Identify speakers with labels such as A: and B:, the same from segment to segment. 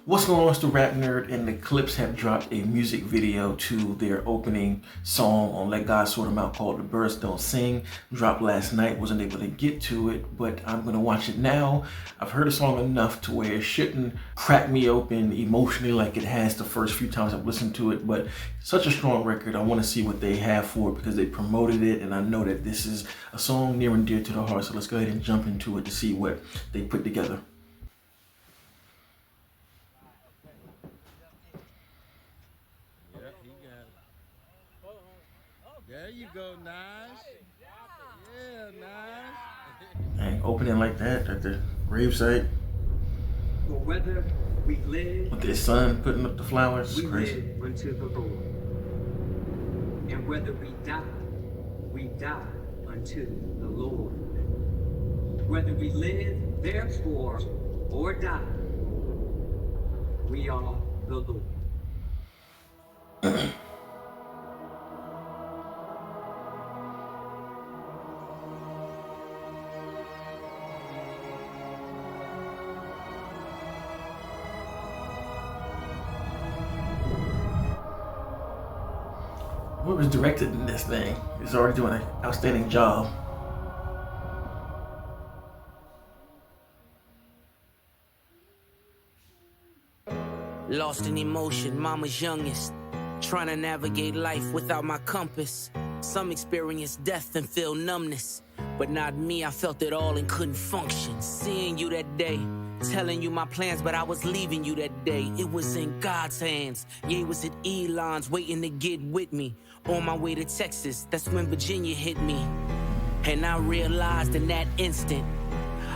A: What's going on? It's the Rap Nerd, and the Clipse have dropped a music video to their opening song on Let God Sort 'Em Out called The Birds Don't Sing. Dropped last night, wasn't able to get to it, but I'm gonna watch it now. I've heard the song enough to where it shouldn't crack me open emotionally like it has the first few times I've listened to it, but such a strong record. I want to see what they have for it because they promoted it, and I know that this is a song near and dear to the heart, so let's go ahead and jump into it to see what they put together.
B: There you go, nice. Yeah, nice.
A: And opening like that at the gravesite.
C: For whether we live,
A: with their son putting up the flowers.
C: we
A: Crazy.
C: live unto the Lord. And whether we die unto the Lord. Whether we live, therefore, or die, we are the Lord.
A: Whoever's directed in this thing is already doing an outstanding job.
D: Lost in emotion, mama's youngest. Trying to navigate life without my compass. Some experience death and feel numbness. But not me, I felt it all and couldn't function. Seeing you that day, telling you my plans, but I was leaving you that day. It was in God's hands. Yeah, it was at Elon's waiting to get with me. On my way to Texas, that's when Virginia hit me. And I realized in that instant,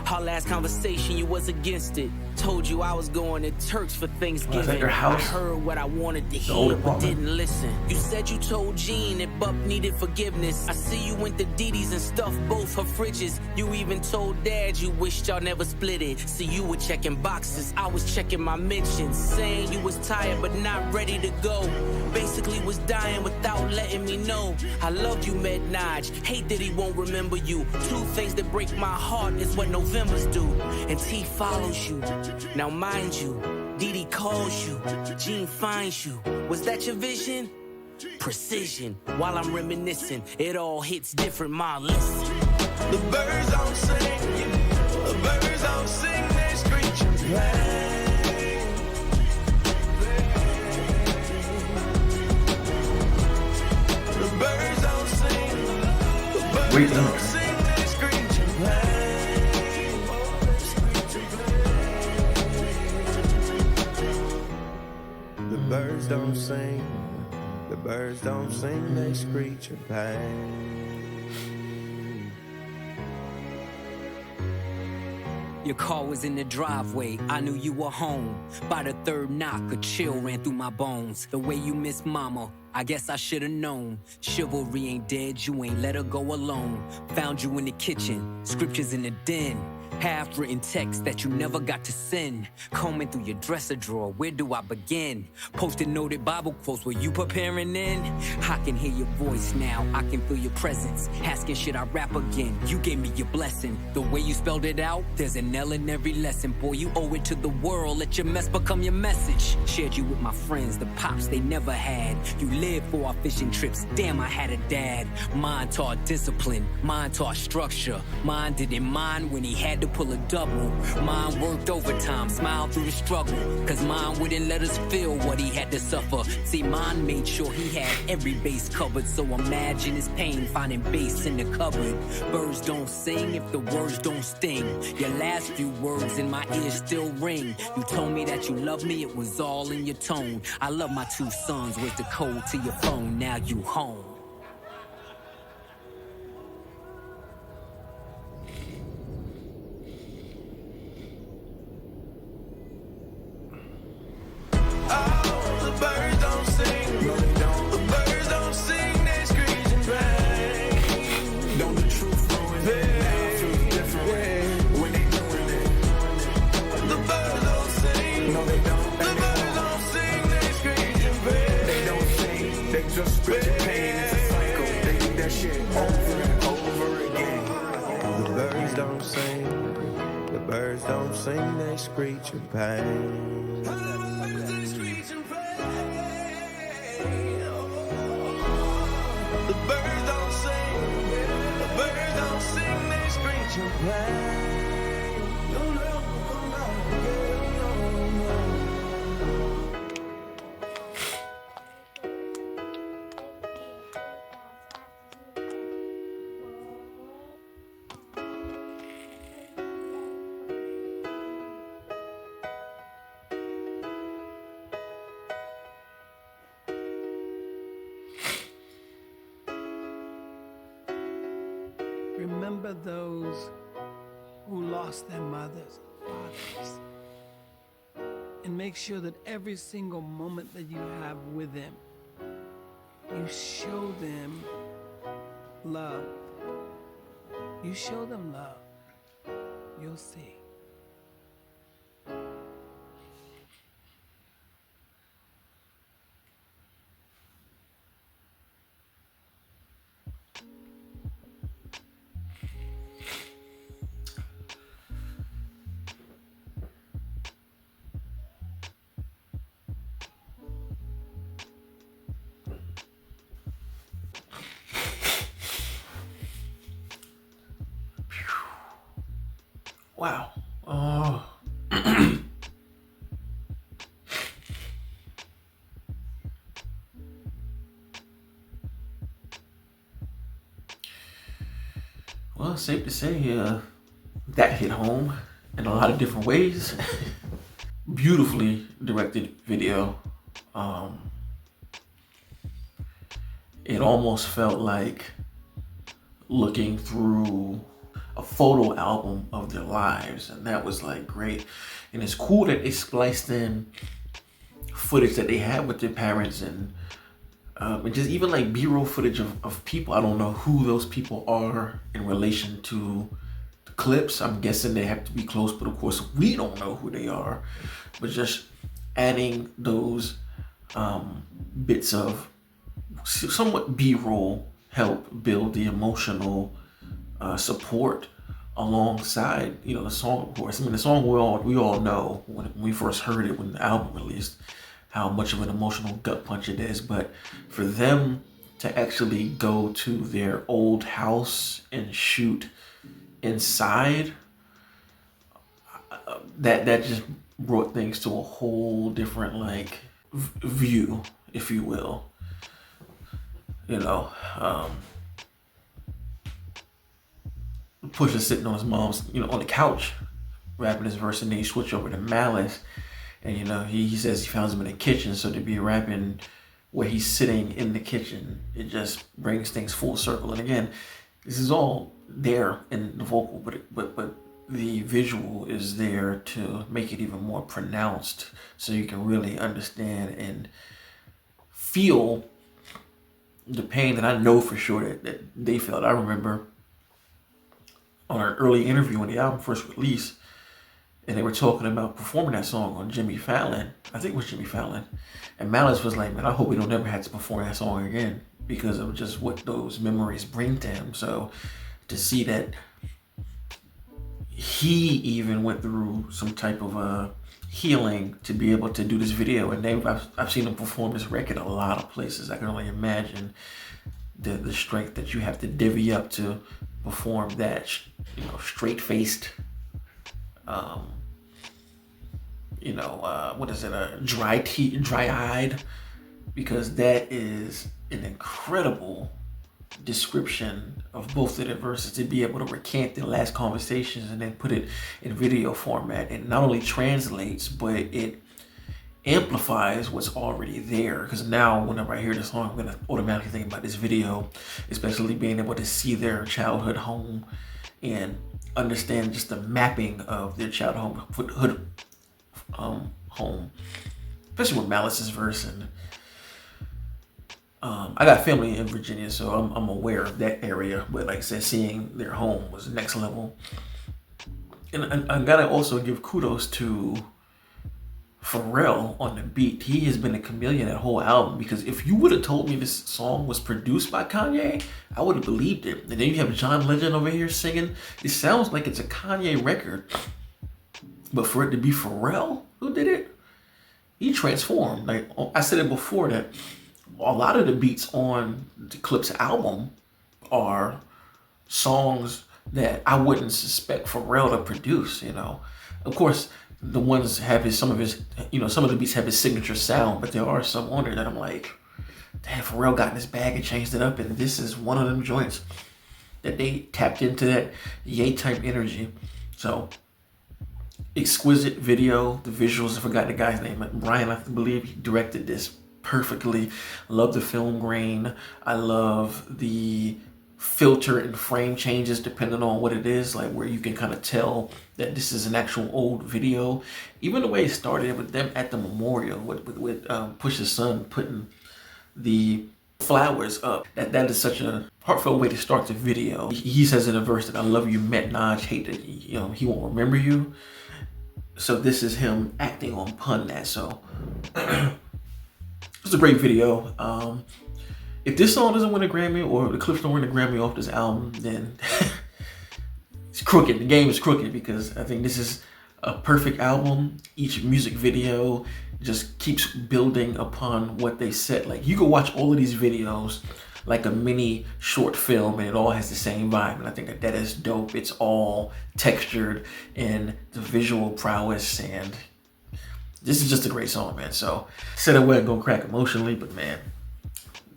D: our last conversation, you was against it. Told you I was going to Turks for Thanksgiving.
A: Your house?
D: I heard what I wanted to hear, but didn't listen. You said you told Jean that Buck needed forgiveness. I see you went to Didi's and stuffed both her fridges. You even told Dad you wished y'all never split it. See, you were checking boxes, I was checking my mentions. Saying you was tired but not ready to go. Basically was dying without letting me know. I loved you, Med-Naj, hate that he won't remember you. Two things that break my heart is what November's do. And T follows you. Now mind you, Didi calls you, Jean finds you. Was that your vision? Precision. While I'm reminiscing, it all hits different, ma, listen.
E: The birds don't sing, the birds don't sing, they screech and play. The birds don't sing, the birds don't sing, they screech and play. The birds don't sing, the birds don't sing, they screech and play.
D: Your car was in the driveway, I knew you were home. By the third knock, a chill ran through my bones. The way you miss mama, I guess I should've known. Chivalry ain't dead, you ain't let her go alone. Found you in the kitchen, scriptures in the den. Half-written text that you never got to send. Combing through your dresser drawer, where do I begin? Posted noted Bible quotes, were you preparing in? I can hear your voice now, I can feel your presence. Asking should I rap again, you gave me your blessing. The way you spelled it out, there's an L in every lesson. Boy, you owe it to the world, let your mess become your message. Shared you with my friends, the pops they never had. You lived for our fishing trips, damn I had a dad. Mine taught discipline, mine taught structure. Mine didn't mind when he had to pull a double. Mine worked overtime, smiled through the struggle. Cause mine wouldn't let us feel what he had to suffer. See, mine made sure he had every base covered. So imagine his pain finding bass in the cupboard. Birds don't sing if the words don't sting. Your last few words in my ears still ring. You told me that you loved me, it was all in your tone. I love my two sons, where's the code to your phone? Now you home.
E: Just spread your pain sing, they screech in pain. The birds don't sing, the birds don't sing, they screech in pain. You'll never come back again, no, no.
F: Remember those who lost their mothers and fathers. And make sure that every single moment that you have with them, you show them love. You show them love. You'll see.
A: Wow. Oh. Well, safe to say that hit home in a lot of different ways. Beautifully directed video. It almost felt like looking through a photo album of their lives, and that was like great. And it's cool that they spliced in footage that they had with their parents, and just even like B-roll footage of people. I don't know who those people are in relation to the Clipse. I'm guessing they have to be close, but of course we don't know who they are. But just adding those bits of somewhat B-roll help build the emotional support alongside, you know, the song. Of course, I mean, the song we all know when we first heard it, when the album released, how much of an emotional gut punch it is. But for them to actually go to their old house and shoot inside, that just brought things to a whole different like view, if you will. You know, Pusha sitting on his mom's, you know, on the couch, rapping his verse, and then he switch over to Malice, and you know, he says he found him in the kitchen. So to be rapping where he's sitting in the kitchen, it just brings things full circle. And again, this is all there in the vocal, but the visual is there to make it even more pronounced, so you can really understand and feel the pain that I know for sure that they felt. I remember on an early interview when the album first released, and they were talking about performing that song on Jimmy Fallon. I think it was Jimmy Fallon. And Malice was like, man, I hope we don't ever have to perform that song again, because of just what those memories bring to him. So to see that he even went through some type of healing to be able to do this video, and I've seen him perform this record a lot of places. I can only imagine the strength that you have to divvy up to perform that, you know, straight-faced, what is it, dry-eyed, because that is an incredible description of both of their verses, to be able to recant their last conversations and then put it in video format. It not only translates, but it amplifies what's already there. Because now whenever I hear this song, I'm going to automatically think about this video, especially being able to see their childhood home and understand just the mapping of their childhood home, especially with Malice's verse. And I got family in Virginia, so I'm aware of that area. But like I said, seeing their home was next level. And I gotta also give kudos to Pharrell on the beat. He has been a chameleon that whole album, because if you would have told me this song was produced by Kanye, I would have believed it. And then you have John Legend over here singing. It sounds like it's a Kanye record. But for it to be Pharrell who did it, he transformed. Like I said it before, that a lot of the beats on the Clipse album are songs that I wouldn't suspect Pharrell to produce, you know. Of course, the ones have some of the beats have his signature sound, but there are some on there that I'm like, damn, Pharrell got in his bag and changed it up, and this is one of them joints that they tapped into that Ye type energy. So exquisite video, the visuals, I forgot the guy's name, Brian, I believe, he directed this perfectly. I love the film grain. I love the filter and frame changes depending on what it is, like where you can kind of tell that this is an actual old video. Even the way it started with them at the memorial with Push's son putting the flowers up, that is such a heartfelt way to start the video. He says in a verse that I love you, met Naj, hate that, you know, he won't remember you. So this is him acting on pun that. So it's a great video. If this song doesn't win a Grammy, or the Clipse don't win a Grammy off this album, then it's crooked. The game is crooked, because I think this is a perfect album. Each music video just keeps building upon what they set. Like, you can watch all of these videos like a mini short film, and it all has the same vibe. And I think that is dope. It's all textured in the visual prowess, and this is just a great song, man. So said I wasn't gonna crack emotionally, but man,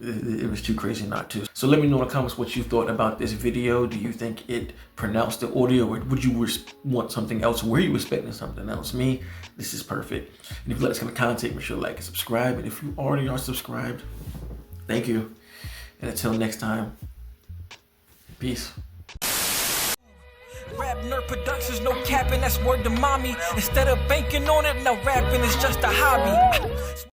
A: it was too crazy not to. So let me know in the comments what you thought about this video. Do you think it pronounced the audio, or would you want something else? Were you expecting something else? Me, this is perfect. And if you like this kind of content, make sure to like and subscribe. And if you already are subscribed, thank you. And until next time, peace.
G: Rap Nerd Productions, no capping, that's word to mommy. Instead of banking on it, now rapping is just a hobby.